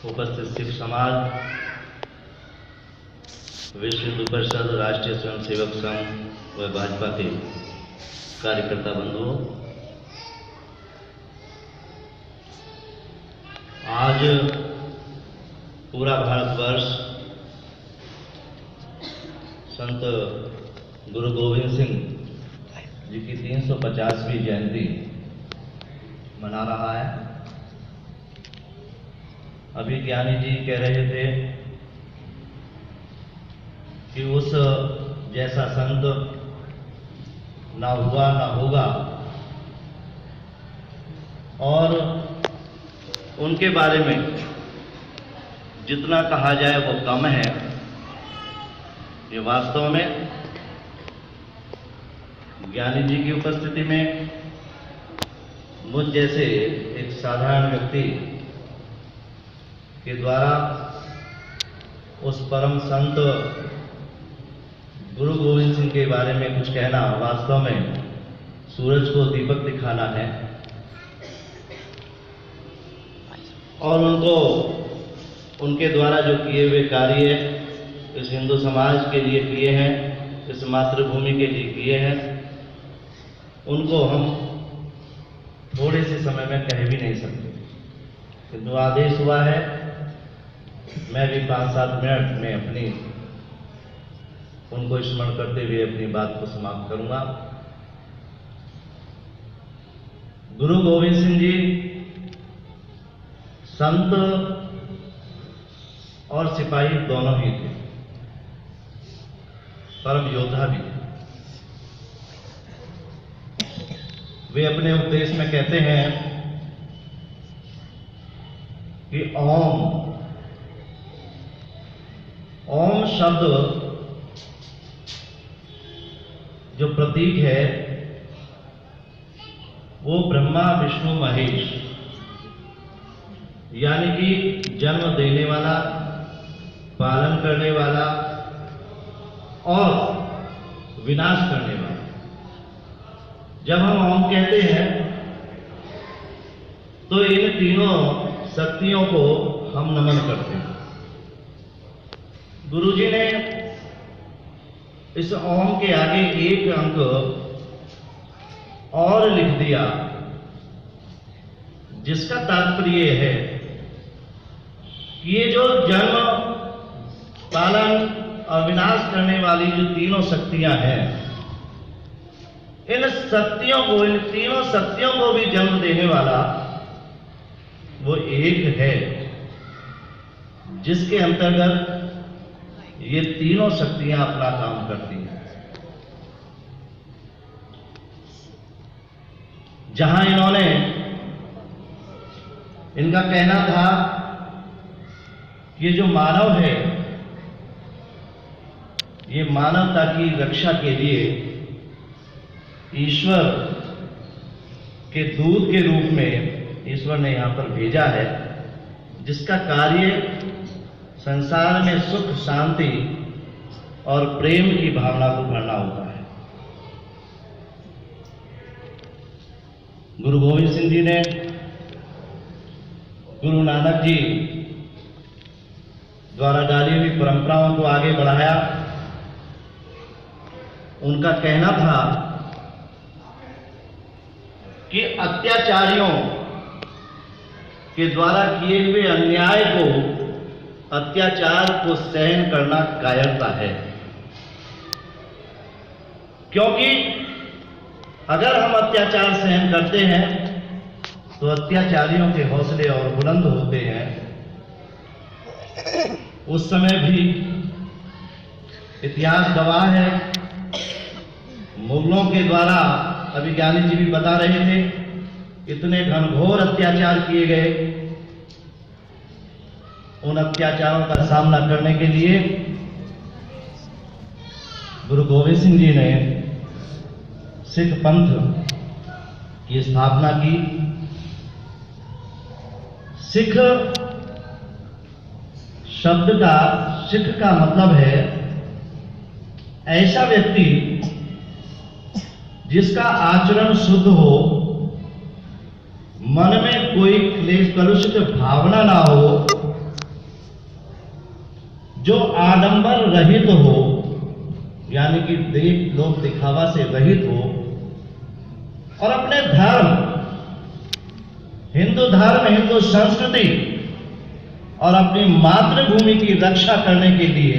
उपस्थित सिख समाज, विश्व हिंदू परिषद, राष्ट्रीय स्वयंसेवक संघ व भाजपा के कार्यकर्ता बंधुओं, आज पूरा भारतवर्ष संत गुरु गोविंद सिंह जी की 350वीं जयंती मना रहा है। अभी ज्ञानी जी कह रहे थे कि उस जैसा संत ना हुआ ना होगा और उनके बारे में जितना कहा जाए वो कम है। ये वास्तव में ज्ञानी जी की उपस्थिति में मुझ जैसे एक साधारण व्यक्ति के द्वारा उस परम संत गुरु गोविंद सिंह के बारे में कुछ कहना वास्तव में सूरज को दीपक दिखाना है और उनको उनके द्वारा जो किए हुए कार्य इस हिंदू समाज के लिए किए हैं, इस मातृभूमि के लिए किए हैं, उनको हम थोड़े से समय में कह भी नहीं सकते। किंतु आदेश हुआ है, मैं भी 5-7 मिनट में अपनी उनको स्मरण करते हुए अपनी बात को समाप्त करूंगा। गुरु गोविंद सिंह जी संत और सिपाही दोनों ही थे, परम योद्धा भी थे। वे अपने उपदेश में कहते हैं कि ओम शब्द जो प्रतीक है वो ब्रह्मा विष्णु महेश यानी कि जन्म देने वाला, पालन करने वाला और विनाश करने वाला। जब हम ओम कहते हैं तो इन तीनों शक्तियों को हम नमन करते हैं। गुरुजी ने इस ओम के आगे एक अंक और लिख दिया, जिसका तात्पर्य है कि ये जो जन्म, पालन और विनाश करने वाली जो तीनों शक्तियां हैं, इन शक्तियों को, इन तीनों शक्तियों को भी जन्म देने वाला वो एक है, जिसके अंतर्गत ये तीनों शक्तियां अपना काम करती हैं। जहां इन्होंने, इनका कहना था कि जो मानव है, ये मानवता की रक्षा के लिए ईश्वर के दूत के रूप में ईश्वर ने यहां पर भेजा है, जिसका कार्य संसार में सुख, शांति और प्रेम की भावना को भरना होता है। गुरु गोविंद सिंह जी ने गुरु नानक जी द्वारा डाली हुई परंपराओं को आगे बढ़ाया। उनका कहना था कि अत्याचारियों के द्वारा किए हुए अन्याय को, अत्याचार को सहन करना कायरता है, क्योंकि अगर हम अत्याचार सहन करते हैं तो अत्याचारियों के हौसले और बुलंद होते हैं। उस समय भी इतिहास गवाह है, मुगलों के द्वारा, अभी ज्ञानी जी भी बता रहे थे, इतने घनघोर अत्याचार किए गए। उन अत्याचारों का सामना करने के लिए गुरु गोविंद सिंह जी ने सिख पंथ की स्थापना की। सिख शब्द का, सिख का मतलब है ऐसा व्यक्ति जिसका आचरण शुद्ध हो, मन में कोई क्लेश कलुषित भावना ना हो जो आडंबर रहित हो, यानी कि देख लोक दिखावा से रहित हो और अपने धर्म, हिंदू धर्म, हिंदू संस्कृति और अपनी मातृभूमि की रक्षा करने के लिए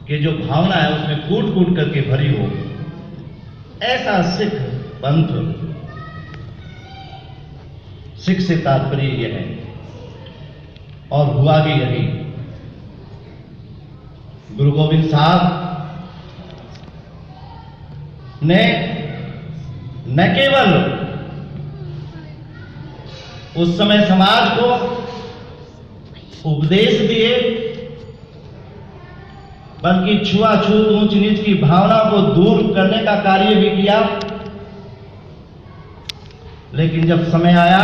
कि जो भावना है उसमें कूट कूट करके भरी हो, ऐसा सिख पंथ, सिख से तात्पर्य यह है और हुआ भी यही। गुरु गोविंद साहब ने न केवल उस समय समाज को उपदेश दिए, बल्कि छुआछूत ऊंच नीच की भावना को दूर करने का कार्य भी किया। लेकिन जब समय आया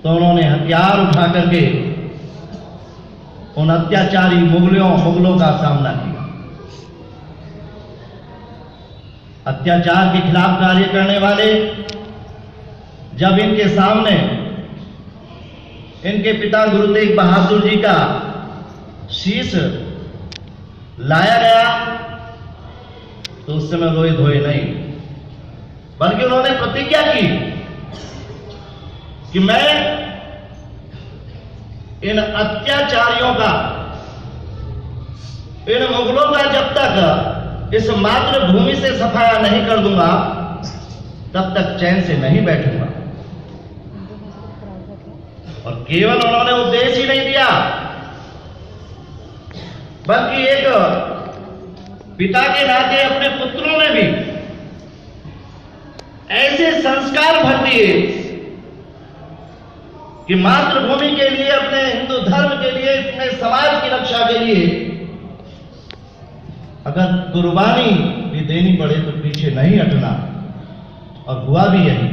तो उन्होंने हथियार उठा करके उन अत्याचारी मुगलों का सामना किया। अत्याचार के खिलाफ कार्य करने वाले जब इनके सामने इनके पिता गुरु तेग बहादुर जी का शीश लाया गया तो उस समय रोए धोए नहीं, बल्कि उन्होंने प्रतिज्ञा की कि मैं इन अत्याचारियों का, इन मुगलों का जब तक इस मातृभूमि से सफाया नहीं कर दूंगा तब तक चैन से नहीं बैठूंगा। और केवल उन्होंने उपदेश ही नहीं दिया, बल्कि एक पिता के नाते अपने पुत्रों में भी ऐसे संस्कार भर दिए कि मातृभूमि के लिए, अपने हिंदू धर्म के लिए, अपने समाज की रक्षा के लिए अगर कुर्बानी भी देनी पड़े तो पीछे नहीं हटना। और हुआ भी यही।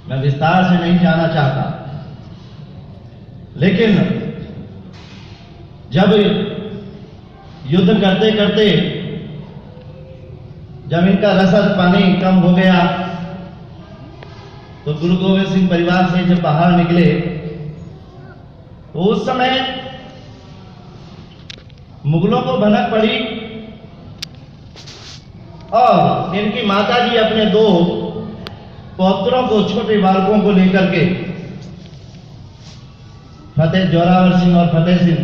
मैं विस्तार से नहीं जाना चाहता, लेकिन जब युद्ध करते करते जब इनका रसद पानी कम हो गया तो गुरु गोविंद सिंह परिवार से जब बाहर निकले तो उस समय मुगलों को भनक पड़ी और इनकी माताजी अपने दो पौत्रों को, छोटे बालकों को लेकर के फतेह जोरावर सिंह और फतेह सिंह,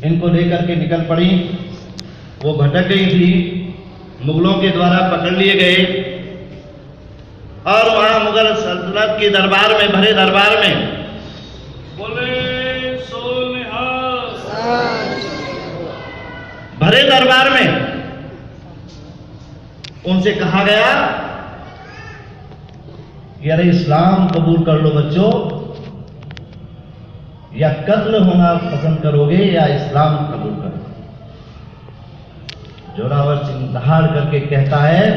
इनको लेकर के निकल पड़ी। वो भटक गई थी, मुगलों के द्वारा पकड़ लिए गए और वहां मुगल सल्तनत के दरबार में, भरे दरबार में, बोले सो निहाल, भरे दरबार में उनसे कहा गया कि अरे इस्लाम कबूल कर लो बच्चों, या कत्ल होना पसंद करोगे या इस्लाम कबूल करोगे। जोरावर सिंह दहाड़ करके कहता है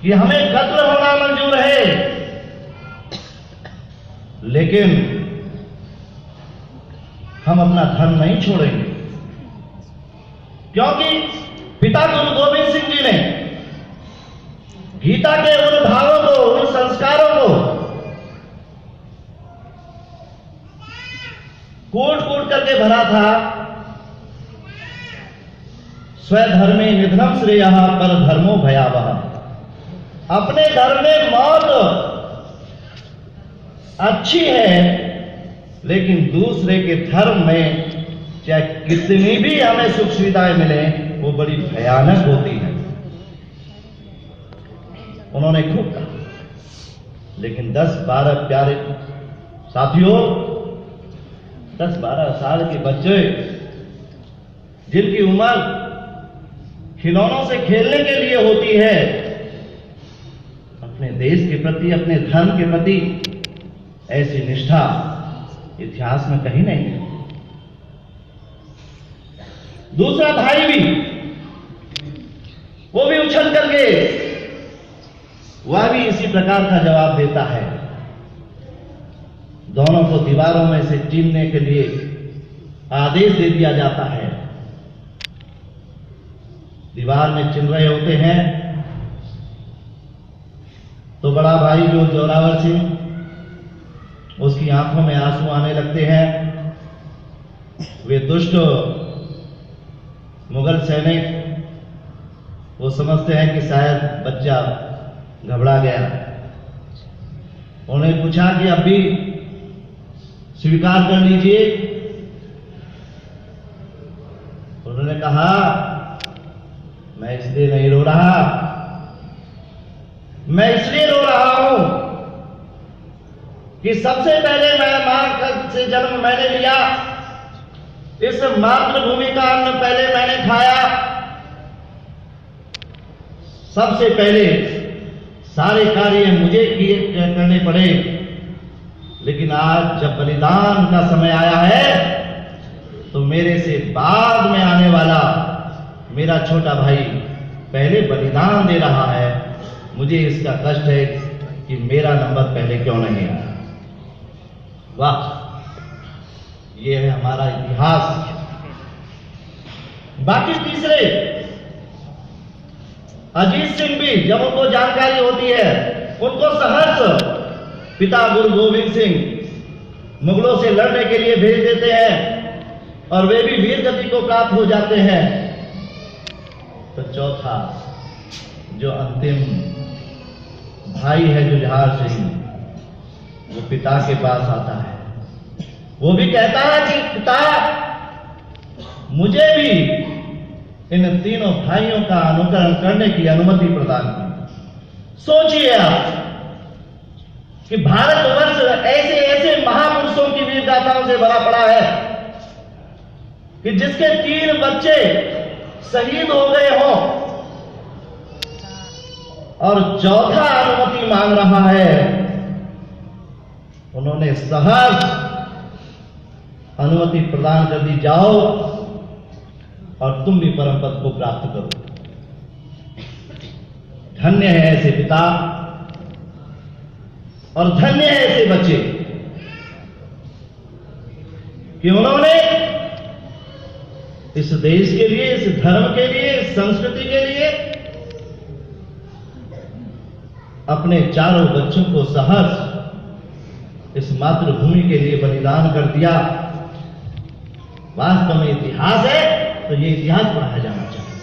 कि हमें कत्ल होना मंजूर है, लेकिन हम अपना धर्म नहीं छोड़ेंगे। क्योंकि पिता गुरु गोविंद सिंह जी ने गीता के उन भावों को, उन संस्कारों को कूट कूट करके भरा था। स्वधर्मे निधनम श्रेयः पर धर्मो भयावह। अपने धर्म में मौत अच्छी है, लेकिन दूसरे के धर्म में चाहे कितनी भी हमें सुख सुविधाएं मिले, वो बड़ी भयानक होती है। उन्होंने खूब कहा। लेकिन 10-12 प्यारे साथियों, 10-12 साल के बच्चे जिनकी उम्र खिलौनों से खेलने के लिए होती है, अपने देश के प्रति, अपने धर्म के प्रति ऐसी निष्ठा इतिहास में कहीं नहीं है। दूसरा भाई भी, वो भी उछल करके वह भी इसी प्रकार का जवाब देता है। दोनों को दीवारों में से चीरने के लिए आदेश दे दिया जाता है। दीवार में चिन रहे होते हैं तो बड़ा भाई जो जोरावर सिंह उसकी आंखों में आंसू आने लगते हैं। वे दुष्ट मुगल सैनिक वो समझते हैं कि शायद बच्चा घबरा गया। उन्होंने पूछा कि अब भी स्वीकार कर लीजिए। उन्होंने कहा, मैं इसलिए नहीं रो रहा, मैं इसलिए रो रहा हूं कि सबसे पहले मैं मां से जन्म मैंने लिया, इस मातृभूमि का अन्न पहले मैंने खाया, सबसे पहले सारे कार्य मुझे करने पड़े। लेकिन आज जब बलिदान का समय आया है तो मेरे से बाद में आने वाला मेरा छोटा भाई पहले बलिदान दे रहा है। मुझे इसका कष्ट है कि मेरा नंबर पहले क्यों नहीं आया। वाह, ये है हमारा इतिहास। बाकी तीसरे अजीत सिंह भी जब उनको जानकारी होती है, उनको सहर्ष पिता गुरु गोविंद सिंह मुगलों से लड़ने के लिए भेज देते हैं और वे भी वीर गति को प्राप्त हो जाते हैं। तो चौथा जो अंतिम भाई है जुझार सिंह, वो पिता के पास आता है। वो भी कहता है कि पिता, मुझे भी इन तीनों भाइयों का अनुकरण करने की अनुमति प्रदान की। सोचिए आप कि भारतवर्ष ऐसे ऐसे महापुरुषों की वीर गाथाओं से भरा पड़ा है कि जिसके 3 बच्चे शहीद हो गए हो और चौथा अनुमति मांग रहा है। उन्होंने सहर्ष अनुमति प्रदान कर दी, जाओ और तुम भी परम पद को प्राप्त करो। धन्य है ऐसे पिता और धन्य है ऐसे बच्चे कि उन्होंने इस देश के लिए, इस धर्म के लिए, इस संस्कृति के लिए अपने चारों बच्चों को सहर्ष इस मातृभूमि के लिए बलिदान कर दिया। वास्तव में इतिहास है तो ये इतिहास पढ़ाया जाना चाहिए।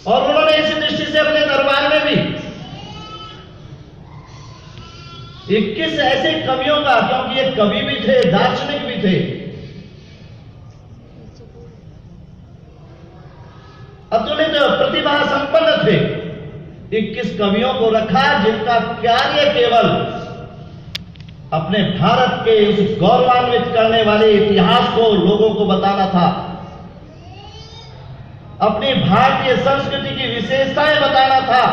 और उन्होंने इसी दृष्टि से अपने दरबार में भी 21 ऐसे कवियों का, क्योंकि ये कवि भी थे, दार्शनिक भी थे, अतुलित प्रतिभा संपन्न थे, 21 कवियों को रखा जिनका कार्य केवल अपने भारत के उस गौरवान्वित करने वाले इतिहास को लोगों को बताना था, अपनी भारतीय संस्कृति की विशेषताएं बताना था,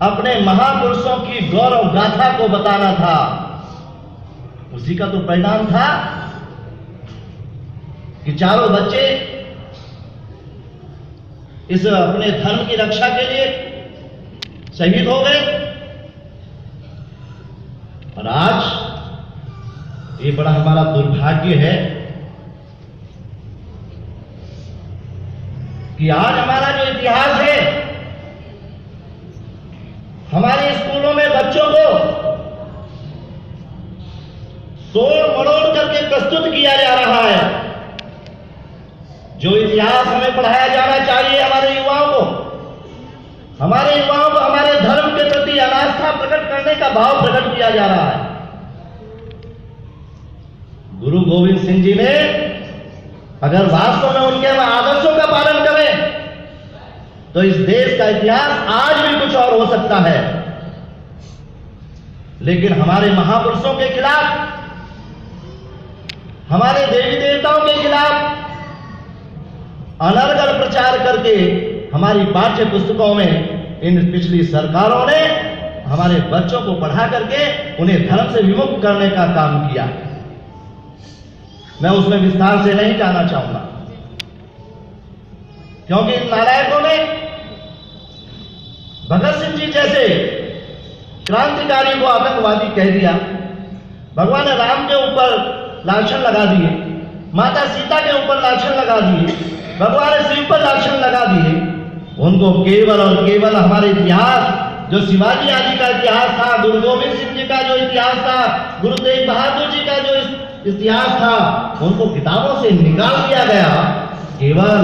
अपने महापुरुषों की गौरव गाथा को बताना था। उसी का तो परिणाम था कि चारों बच्चे इस अपने धर्म की रक्षा के लिए शहीद हो गए। और आज ये बड़ा हमारा दुर्भाग्य है कि आज हमारा जो इतिहास है, हमारे स्कूलों में बच्चों को तोड़ मरोड़ करके प्रस्तुत किया जा रहा है। जो इतिहास हमें पढ़ाया जाना चाहिए हमारे युवाओं को हमारे धर्म के प्रति अनास्था प्रकट करने का भाव प्रकट किया जा रहा है। गुरु गोविंद सिंह जी ने अगर वास्तव में उनके आदर्शों का पालन करें तो इस देश का इतिहास आज भी कुछ और हो सकता है। लेकिन हमारे महापुरुषों के खिलाफ, हमारे देवी देवताओं के खिलाफ अनर्गल प्रचार करके हमारी पाठ्य पुस्तकों में इन पिछली सरकारों ने हमारे बच्चों को पढ़ा करके उन्हें धर्म से विमुक्त करने का काम किया। मैं उसमें विस्तार से नहीं जाना चाहूंगा, क्योंकि इन नालायकों ने भगत सिंह जी जैसे क्रांतिकारी को आतंकवादी कह दिया, भगवान राम के ऊपर लांछन लगा दिए, माता सीता के ऊपर लांछन लगा दिए, भगवान शिव पर लांछन लगा दिए। उनको केवल और केवल हमारे इतिहास जो शिवाजी आदि का इतिहास था, गुरु गोविंद सिंह जी का जो इतिहास था, गुरु तेग बहादुर जी का जो इतिहास था, उनको किताबों से निकाल दिया गया। केवल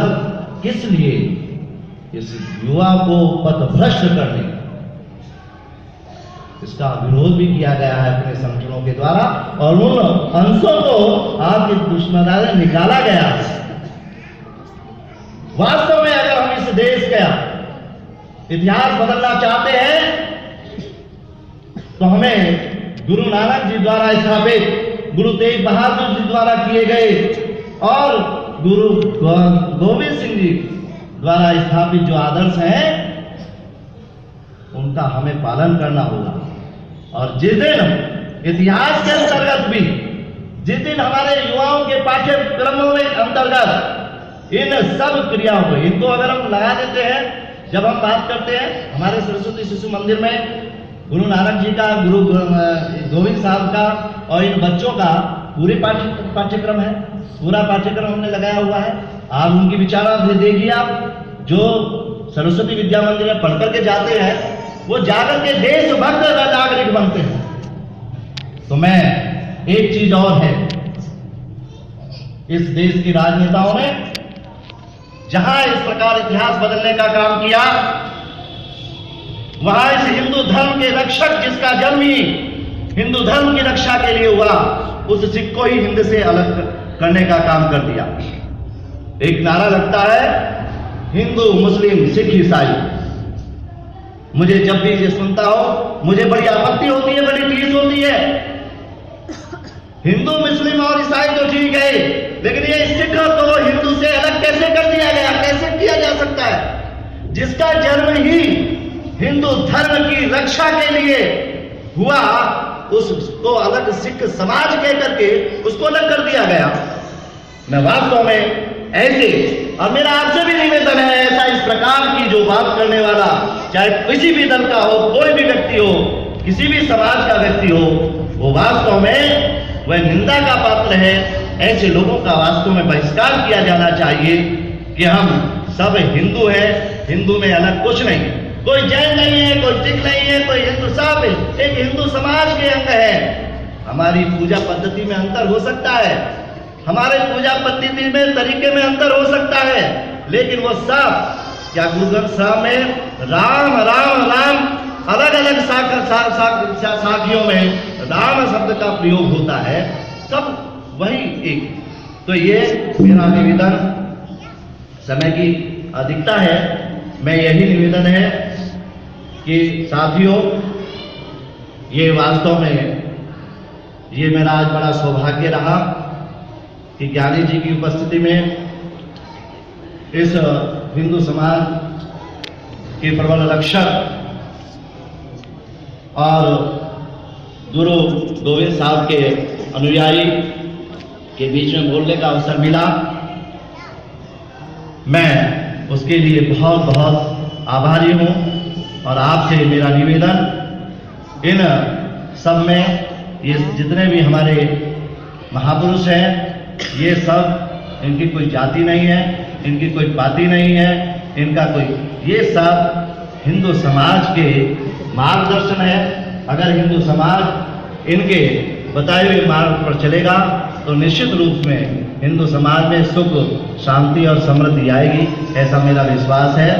किस लिए? इस युवा को पथभ्रष्ट करने, इसका विरोध भी किया गया है अपने संगठनों के द्वारा, और उन अंशों को आपके दुश्मनाने ने निकाला गया है। वास्तव में अगर हम इस देश का इतिहास बदलना चाहते हैं तो हमें गुरु नानक जी द्वारा स्थापित, गुरु तेग बहादुर जी द्वारा किए गए और गुरु गोविंद सिंह जी द्वारा स्थापित जो आदर्श हैं उनका हमें पालन करना होगा। और जिस दिन इतिहास के अंतर्गत भी, जिस दिन हमारे युवाओं के पाठ्यक्रमों में अंतर्गत इन सब क्रियाओं को, इनको अगर हम लगा देते हैं, जब हम बात करते हैं हमारे सरस्वती शिशु मंदिर में गुरु नानक जी का, गुरु गोविंद साहब का और इन बच्चों का पूरे पाठ्यक्रम है, पूरा पाठ्यक्रम हमने लगाया हुआ है। आप उनकी विचारधारा देखिए, आप जो सरस्वती विद्या मंदिर में पढ़ करके जाते हैं वो जाकर के देशभक्त नागरिक बनते हैं। तो मैं एक चीज और है, इस देश के राजनेताओं ने जहां इस प्रकार इतिहास बदलने का काम किया, वहां इस हिंदू धर्म के रक्षक जिसका जन्म ही हिंदू धर्म की रक्षा के लिए हुआ, उस सिख को ही हिंद से अलग करने का काम कर दिया। एक नारा लगता है हिंदू मुस्लिम सिख ईसाई। मुझे जब भी ये सुनता हो मुझे बड़ी आपत्ति होती है, बड़ी टीस होती है। हिंदू मुस्लिम और ईसाई तो ठीक है, लेकिन ये सिख को हिंदू से अलग कैसे कर दिया गया, कैसे किया जा सकता है? जिसका जन्म ही हिंदू धर्म की रक्षा के लिए हुआ, उसको अलग सिख समाज कह करके उसको अलग कर दिया गया। मैं वास्तव में ऐसे, और मेरा आपसे भी निवेदन है, ऐसा इस प्रकार की जो बात करने वाला, चाहे किसी भी दल का हो, कोई भी व्यक्ति हो, किसी भी समाज का व्यक्ति हो, वो वास्तव में वह निंदा का पात्र है। ऐसे लोगों का वास्तव में बहिष्कार किया जाना चाहिए कि हम सब हिंदू हैं, हिंदू में अलग कुछ नहीं, कोई जैन नहीं है, कोई सिख नहीं है, कोई हिंदू, सब एक हिंदू समाज के अंग है। हमारी पूजा पद्धति में अंतर हो सकता है, हमारे पूजा पद्धति में तरीके में अंतर हो सकता है, लेकिन वो सब क्या गुरु ग्रंथ साहब में राम राम राम अलग अलग साखियों में राम शब्द का प्रयोग होता है, सब वही एक। तो ये मेरा निवेदन, समय की अधिकता है, मैं यही निवेदन है कि साथियों, ये वास्तव में ये मेरा आज बड़ा सौभाग्य रहा कि ज्ञानी जी की उपस्थिति में इस हिंदू समाज के प्रबल रक्षक और गुरु गोविंद साहब के अनुयायी के बीच में बोलने का अवसर मिला। मैं उसके लिए बहुत बहुत आभारी हूं। और आपसे मेरा निवेदन, इन सब में ये जितने भी हमारे महापुरुष हैं, ये सब, इनकी कोई जाति नहीं है, इनकी कोई पाति नहीं है, इनका कोई, ये सब हिंदू समाज के मार्गदर्शन है। अगर हिंदू समाज इनके बताए हुए मार्ग पर चलेगा तो निश्चित रूप में हिंदू समाज में सुख, शांति और समृद्धि आएगी, ऐसा मेरा विश्वास है।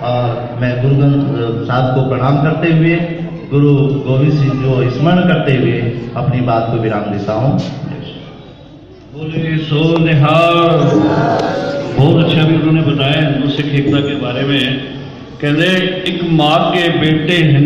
और मैं गुरु ग्रंथ साहब को प्रणाम करते हुए, गुरु गोविंद सिंह को स्मरण करते हुए अपनी बात को विराम देता हूँ। बोले सो निहाल। बहुत अच्छा भी उन्होंने बताया हिंदू सिख एकता के बारे में। कहते एक माँ के बेटे